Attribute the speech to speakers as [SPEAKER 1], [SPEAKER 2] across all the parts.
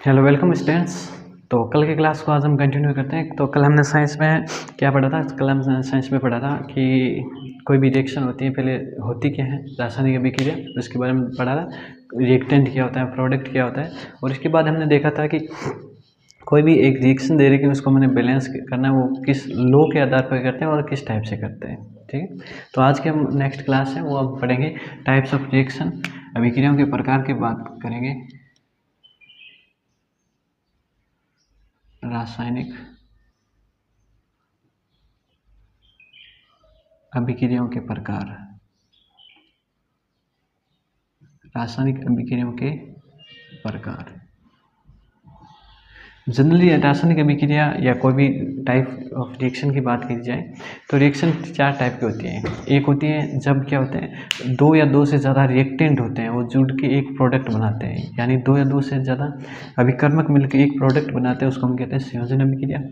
[SPEAKER 1] Hello welcome students. तो कल की क्लास को आज हम कंटिन्यू करते हैं। तो कल हमने साइंस में क्या पढ़ा था? कल हमने साइंस में पढ़ा था कि कोई भी रिएक्शन होती है, पहले होती क्या है, रासायनिक अभिक्रिया, उसके बारे में पढ़ा था। रिएक्टेंट क्या होता है, प्रोडक्ट क्या होता है, और इसके बाद हमने देखा था कि कोई भी एक रिएक्शन दे रही है, उसको मैंने बैलेंस करना है, वो किस लॉ के आधार पर करते हैं और किस टाइप से करते हैं। ठीक है, तो आज के हम नेक्स्ट क्लास है वो अब पढ़ेंगे टाइप्स ऑफ रिएक्शन, अभिक्रियाओं के प्रकार की बात करेंगे। रासायनिक अभिक्रियाओं के प्रकार, रासायनिक अभिक्रियाओं के प्रकार। जनरली रासायनिक अभिक्रिया या कोई भी टाइप ऑफ रिएक्शन की बात की जाए तो रिएक्शन चार टाइप की होती है। एक होती है जब क्या होते हैं, दो या दो से ज़्यादा रिएक्टेंट होते हैं, वो जुड़ के एक प्रोडक्ट बनाते हैं, यानी दो या दो से ज़्यादा अभिकर्मक मिलकर एक प्रोडक्ट बनाते हैं, उसको हम कहते हैं संयोजन अभिक्रिया।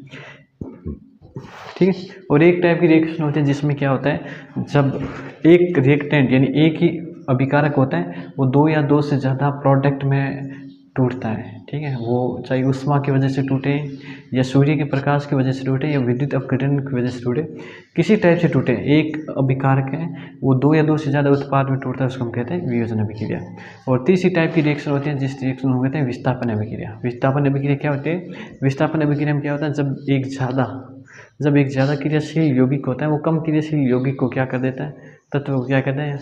[SPEAKER 1] ठीक है, और एक टाइप की रिएक्शन होती है जिसमें क्या होता है, जब एक रिएक्टेंट यानी एक ही अभिकारक होता है, वो दो या दो से ज़्यादा प्रोडक्ट में टूटता है। ठीक है, वो चाहे ऊष्मा की वजह से टूटे या सूर्य के प्रकाश की वजह से टूटे या विद्युत अपघटन की वजह से टूटे, किसी टाइप से टूटे, एक अभिकारक है वो दो या दो से ज़्यादा उत्पाद में टूटता है, उसको हम कहते हैं वियोजन अभिक्रिया। और तीसरी टाइप की रिएक्शन होती है जिस रिएक्शन को कहते हैं विस्थापन अभिक्रिया। विस्थापन अभिक्रिया क्या होती है? विस्थापन अभिक्रिया में क्या होता है, जब एक ज़्यादा क्रियाशील यौगिक होता है, वो कम क्रियाशील यौगिक को क्या कर देता है, तत्व को क्या करते हैं,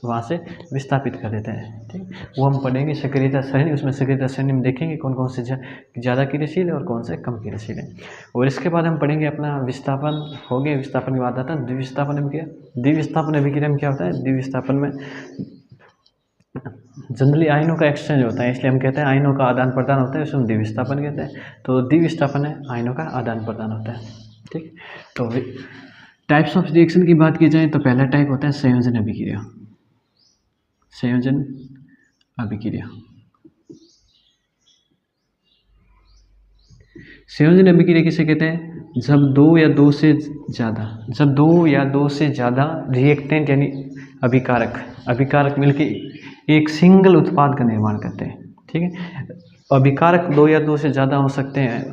[SPEAKER 1] वहाँ से विस्थापित कर देता है। ठीक, वो हम पढ़ेंगे सक्रियता श्रेणी। उसमें सक्रियता श्रेणी में देखेंगे कौन कौन से ज़्यादा क्रियाशील है और कौन से कम क्रियाशील है। और इसके बाद हम पढ़ेंगे अपना विस्थापन हो गया। विस्थापन के बाद आता है द्विविस्थापन अभिक्रिया। द्विविस्थापन अभिक्रिया में क्या होता है, द्विविस्थापन में जनरली आयनों का एक्सचेंज होता है, इसलिए हम कहते हैं आयनों का आदान प्रदान होता है, उसको हम द्विविस्थापन कहते हैं। तो द्विविस्थापन है, आयनों का आदान प्रदान होता है। ठीक, तो टाइप्स ऑफ रिएक्शन की बात की जाए तो पहला टाइप होता है संयोजन अभिक्रिया। संयोजन अभिक्रिया, संयोजन अभिक्रिया किसे कहते हैं? जब दो या दो से ज़्यादा रिएक्टेंट यानी अभिकारक मिलकर एक सिंगल उत्पाद का निर्माण करते हैं। ठीक है, अभिकारक दो या दो से ज़्यादा हो सकते हैं,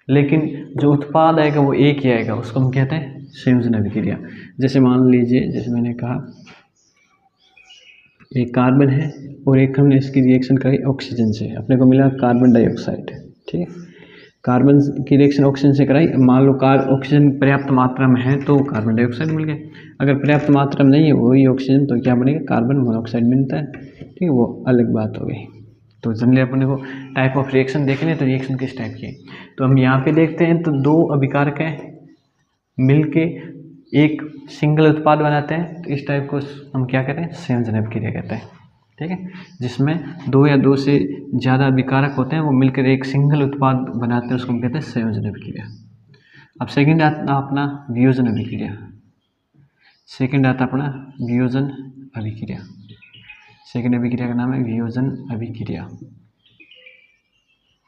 [SPEAKER 1] लेकिन जो उत्पाद आएगा वो एक ही आएगा, उसको हम कहते हैं संयोजन अभिक्रिया। जैसे मान लीजिए, जैसे मैंने कहा एक कार्बन है और एक हमने इसकी रिएक्शन कराई ऑक्सीजन से, अपने को मिला कार्बन डाइऑक्साइड। ठीक है, कार्बन की रिएक्शन ऑक्सीजन से कराई, मान लो ऑक्सीजन पर्याप्त मात्रा में है तो कार्बन डाइऑक्साइड मिल गया। अगर पर्याप्त मात्रा में नहीं है वही ऑक्सीजन, तो क्या बनेगा, कार्बन मोनोऑक्साइड मिलता है। ठीक है, वो अलग बात हो गई। तो जनरली अपने को टाइप ऑफ रिएक्शन देखने, तो रिएक्शन किस टाइप की है, तो हम यहाँ पे देखते हैं तो दो अभिकारक हैं मिलके एक सिंगल उत्पाद बनाते हैं, तो इस टाइप को हम क्या कहते हैं, संयोजन अभिक्रिया कहते हैं। ठीक है, जिसमें दो या दो से ज़्यादा अभिकारक होते हैं, वो मिलकर एक सिंगल उत्पाद बनाते हैं, उसको हम कहते हैं संयोजन अभिक्रिया। अब सेकंड आता अपना वियोजन अभिक्रिया। सेकंड आता अपना वियोजन अभिक्रिया। सेकंड अभिक्रिया का नाम है वियोजन अभिक्रिया।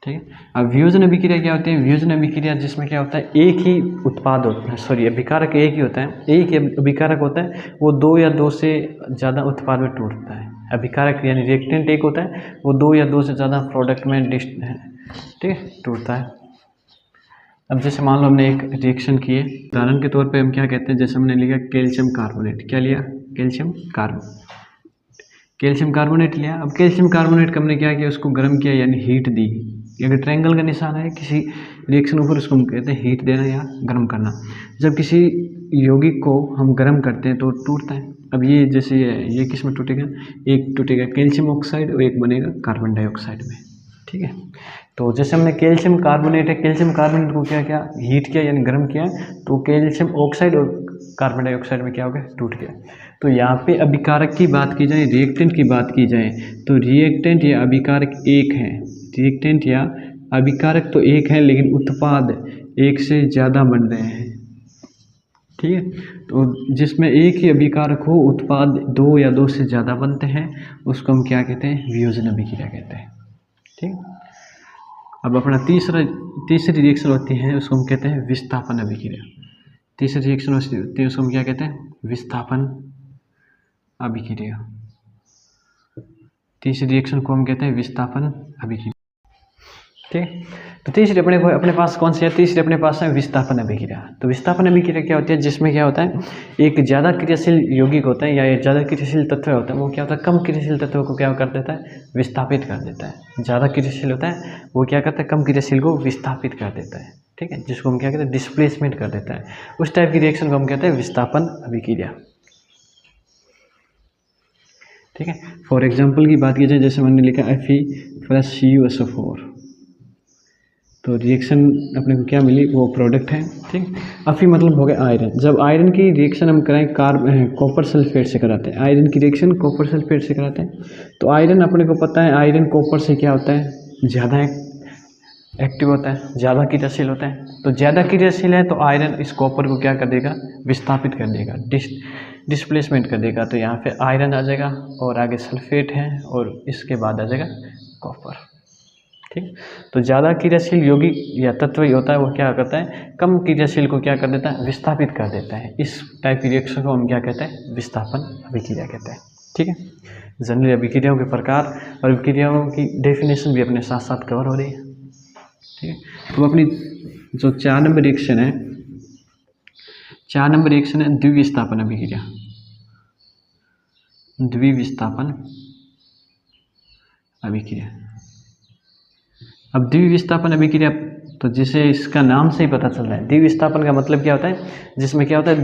[SPEAKER 1] ठीक है, अब वियोजन अभिक्रिया क्या होती है? वियोजन अभिक्रिया जिसमें क्या होता है, एक ही उत्पाद होता है, अभिकारक एक ही होता है, एक ही अभिकारक होता है, वो दो या दो से ज़्यादा उत्पाद में टूटता है। अभिकारक यानी रिएक्टेंट एक होता है, वो दो या दो से ज़्यादा प्रोडक्ट में ठीक है टूटता है। अब जैसे मान लो हमने एक रिएक्शन किए, उदाहरण के तौर पे हम क्या कहते हैं, जैसे हमने लिया कैल्शियम कार्बोनेट। क्या लिया? कैल्शियम कार्बोनेट लिया। अब कैल्शियम कार्बोनेट का हमने क्या किया, उसको गर्म किया यानी हीट दी। अगर ट्रायंगल का निशान है किसी रिएक्शन ऊपर, उसको हम कहते हैं हीट देना या गर्म करना। जब किसी यौगिक को हम गर्म करते हैं तो टूटता है। अब ये जैसे ये किस में टूटेगा, एक टूटेगा कैल्शियम ऑक्साइड और एक बनेगा कार्बन डाइऑक्साइड में। ठीक है, तो जैसे हमने कैल्शियम कार्बोनेट है, कैल्शियम कार्बोनेट को क्या किया, हीट किया यानी गर्म किया, तो कैल्शियम ऑक्साइड और कार्बन डाइऑक्साइड में क्या हो गया, टूट गया। तो यहाँ पे अभिकारक की बात की जाए, रिएक्टेंट की बात की जाए, तो रिएक्टेंट या अभिकारक एक है। रिएक्टेंट या अभिकारक तो एक है, लेकिन उत्पाद एक से ज़्यादा बन रहे हैं। ठीक है, तो जिसमें एक ही अभिकारक हो, उत्पाद दो या दो से ज़्यादा बनते हैं, उसको हम क्या कहते हैं, वियोजन अभिक्रिया कहते हैं। ठीक, अब अपना तीसरी रिएक्शन होती है, उसको हम कहते हैं विस्थापन अभिक्रिया। तीसरी रिएक्शन होती है, उसको हम क्या कहते हैं, विस्थापन अभिक्रिया। तीसरी रिएक्शन को हम कहते हैं विस्थापन अभिक्रिया। ठीक है। तो तीसरी अपने पास कौन सी है, तीसरी अपने पास है विस्थापन अभिक्रिया। तो विस्थापन अभिक्रिया क्या होती है, जिसमें क्या होता है एक ज़्यादा क्रियाशील यौगिक होता है या एक ज़्यादा क्रियाशील तत्व होता है, वो क्या होता है कम क्रियाशील तत्व को क्या कर देता है, विस्थापित कर देता है। ज़्यादा क्रियाशील होता है वो क्या करता है, कम क्रियाशील को विस्थापित कर देता है। ठीक है, जिसको हम क्या कहते हैं, डिस्प्लेसमेंट कर देता है। उस टाइप की रिएक्शन को हम कहते हैं विस्थापन अभिक्रिया। ठीक है, फॉर एग्जाम्पल की बात की जाए, जैसे मैंने लिखा Fe + CuSO4, तो रिएक्शन अपने को क्या मिली, वो प्रोडक्ट है। ठीक, Fe मतलब हो गया आयरन। जब आयरन की रिएक्शन हम कराएं कॉपर सल्फेट से कराते हैं, आयरन की रिएक्शन कॉपर सल्फेट से कराते हैं, तो आयरन अपने को पता है आयरन कॉपर से क्या होता है, ज़्यादा एक्टिव होता है, ज़्यादा क्रियाशील होता है। तो ज़्यादा क्रियाशील है तो आयरन इस कॉपर को क्या कर देगा, विस्थापित कर देगा, डिस्प्लेसमेंट कर देगा। तो यहाँ पे आयरन आ जाएगा और आगे सल्फेट है और इसके बाद आ जाएगा कॉपर। ठीक, तो ज़्यादा क्रियाशील यौगिक या तत्व ही होता है वो क्या करता है, कम क्रियाशील को क्या कर देता है, विस्थापित कर देता है। इस टाइप की रिएक्शन को हम क्या कहते हैं, विस्थापन अभिक्रिया कहते हैं। ठीक है, जनरली अभिक्रियाओं के प्रकार और अभिक्रियाओं की डेफिनेशन भी अपने साथ साथ कवर हो रही है। ठीक है, तो अपनी जो 4 नंबर रिएक्शन है, 4 नंबर रिएक्शन है द्विविस्थापन अभिक्रिया। द्विविस्थापन अभिक्रिया। अब द्विविस्थापन अभिक्रिया, तो जिसे इसका नाम से ही पता चल रहा है, द्विविस्थापन का मतलब क्या होता है, जिसमें क्या होता है,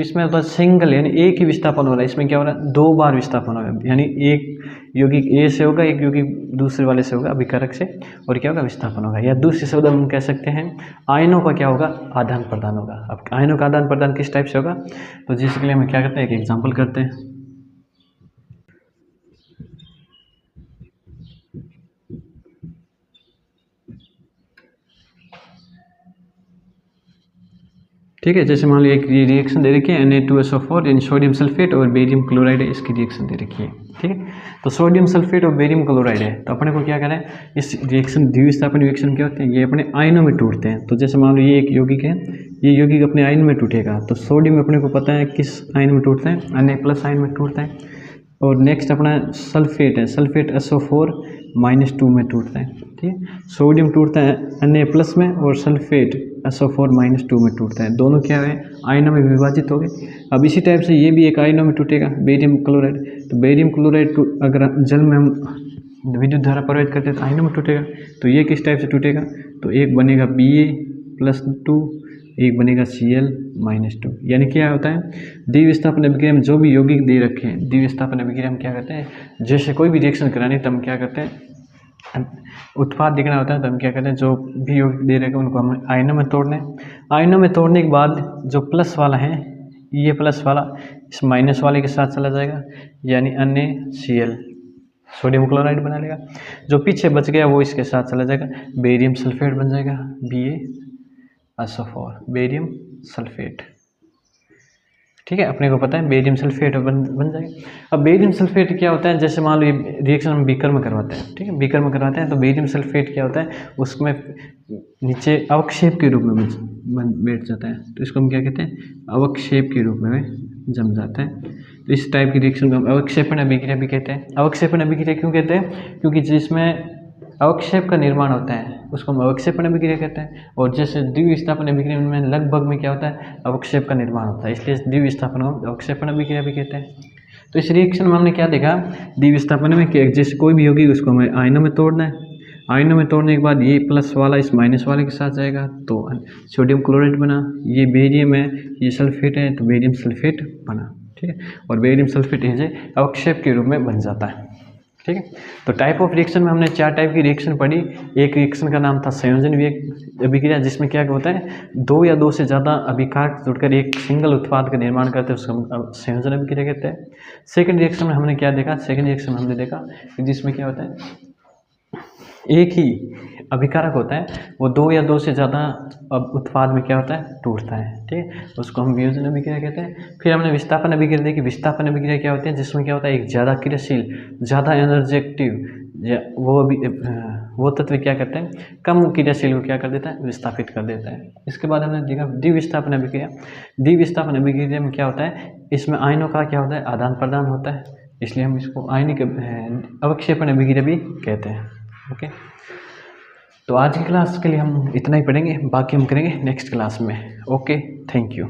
[SPEAKER 1] इसमें होता है सिंगल, यानी एक ही विस्थापन हो रहा है। इसमें क्या हो रहा है, 2 बार विस्थापन हो रहा है, यानी एक यौगिक ए से होगा, एक यौगिक दूसरे वाले से होगा, अभिकारक से, और क्या होगा, विस्थापन होगा। या दूसरे शब्द हम कह सकते हैं आयनों का क्या होगा, आदान प्रदान होगा। अब आयनों का आदान प्रदान किस टाइप से होगा, तो जिसके लिए हम क्या करते हैं, एक एग्जाम्पल करते हैं। ठीक है, जैसे मान लो एक रिएक्शन दे रखी है Na2SO4 इन सोडियम सल्फेट और बेरियम क्लोराइड है, इसकी रिएक्शन दे रखी है। ठीक है, तो सोडियम सल्फेट और बेरियम क्लोराइड है, तो अपने को क्या करना है, इस रिएक्शन द्विविस्थापन रिएक्शन क्या होते हैं, ये अपने आयनों में टूटते हैं। तो जैसे मान लो ये एक यौगिक है, ये यौगिक अपने आयन में टूटेगा, तो सोडियम अपने को पता है किस आयन में टूटता है, Na+ आयन में टूटता है। और नेक्स्ट अपना सल्फेट है, सल्फेट SO4 -2 में टूटता है। ठीक है, सोडियम टूटता है Na+ में और सल्फेट SO4 -2 में टूटता है। दोनों क्या है, आयनों में विभाजित हो गए। अब इसी टाइप से ये भी एक आयनों में टूटेगा, बेरियम क्लोराइड। तो बेरियम क्लोराइड अगर जल में हम विद्युत धारा प्रवाहित करते हैं तो आयनों में टूटेगा। तो ये किस टाइप से टूटेगा, तो एक बनेगा Ba+2, एक बनेगा Cl-2। यानी क्या होता है, द्विविस्थापन अभिक्रिया में जो भी यौगिक दे रखे हैं, द्विविस्थापन अभिक्रिया हम क्या करते हैं, जैसे कोई भी रिएक्शन करानी तो हम क्या करते हैं, उत्पाद दिखना होता है तो हम क्या करते हैं, जो भी यौगिक दे रखे हैं उनको हम आयनों में तोड़ना है। आयनों में तोड़ने के बाद जो प्लस वाला है, ये प्लस वाला इस माइनस वाले के साथ चला जाएगा, यानी NaCl सोडियम क्लोराइड बना लेगा। जो पीछे बच गया वो इसके साथ चला जाएगा, बेरियम सल्फेट बन जाएगा, BaSO4 बेरियम सल्फेट। ठीक है, अपने को पता है बेरियम सल्फेट बन जाएगा। अब बेरियम सल्फेट क्या होता है, जैसे मान लो ये रिएक्शन हम बीकर में करवाते हैं। ठीक है, बीकर में करवाते हैं तो बेरियम सल्फेट क्या होता है, उसमें नीचे अवक्षेप के रूप में बैठ जाता है, तो इसको हम क्या कहते हैं, अवक्षेप के रूप में जम जाता है। तो इस टाइप की रिएक्शन को हम अवक्षेपण अभिक्रिया भी कहते हैं। अवक्षेपण अभिक्रिया क्यों कहते हैं, क्योंकि जिसमें अवक्षेप का निर्माण होता है उसको हम अवक्षेपण अभिक्रिया कहते हैं। और जैसे द्विविस्थापन अभिक्रिया में लगभग में क्या होता है, अवक्षेप का निर्माण होता है, इसलिए द्विविस्थापन को अवक्षेपण अभिक्रिया भी कहते हैं। तो इस रिएक्शन में हमने क्या देखा, द्विविस्थापन में कि जैसे कोई भी होगी उसको हमें आयनों में तोड़ना है। आयनों में तोड़ने के बाद ये प्लस वाला इस माइनस वाले के साथ जाएगा, तो सोडियम क्लोराइड बना। ये बेरियम है, ये सल्फेट है, तो बेरियम सल्फेट बना। ठीक है, और बेरियम सल्फेट है अवक्षेप के रूप में बन जाता है। ठीक है, तो टाइप ऑफ रिएक्शन में हमने 4 टाइप की रिएक्शन पढ़ी। एक रिएक्शन का नाम था संयोजन अभिक्रिया, जिसमें क्या होता है, 2 या 2 से ज़्यादा अभिकारक जुड़कर एक सिंगल उत्पाद का निर्माण करते हैं, उसको हम संयोजन अभिक्रिया कहते हैं। सेकंड रिएक्शन में हमने क्या देखा, सेकंड रिएक्शन में हमने देखा कि जिसमें क्या होता है, एक ही अभिकारक होता है, वो 2 या 2 से ज़्यादा उत्पाद में क्या होता है, टूटता है। ठीक है, उसको हम वियोजन अभिक्रिया कहते हैं। फिर हमने विस्थापन अभिक्रिया देखी। विस्थापन अभिक्रिया क्या होती है, जिसमें क्या होता है, एक ज़्यादा क्रियाशील, ज़्यादा एनर्जेटिव वो तत्व क्या करते हैं, कम क्रियाशील को क्या कर देता है, विस्थापित कर देता है। इसके बाद हमने देखा द्विविस्थापन अभिक्रिया। द्विविस्थापन अभिक्रिया में क्या होता है, इसमें आयनों का क्या होता है, आदान प्रदान होता है, इसलिए हम इसको आयनिक अवक्षेपण अभिक्रिया भी कहते हैं। ओके, तो आज की क्लास के लिए हम इतना ही पढ़ेंगे, बाकी हम करेंगे नेक्स्ट क्लास में। Okay, thank you.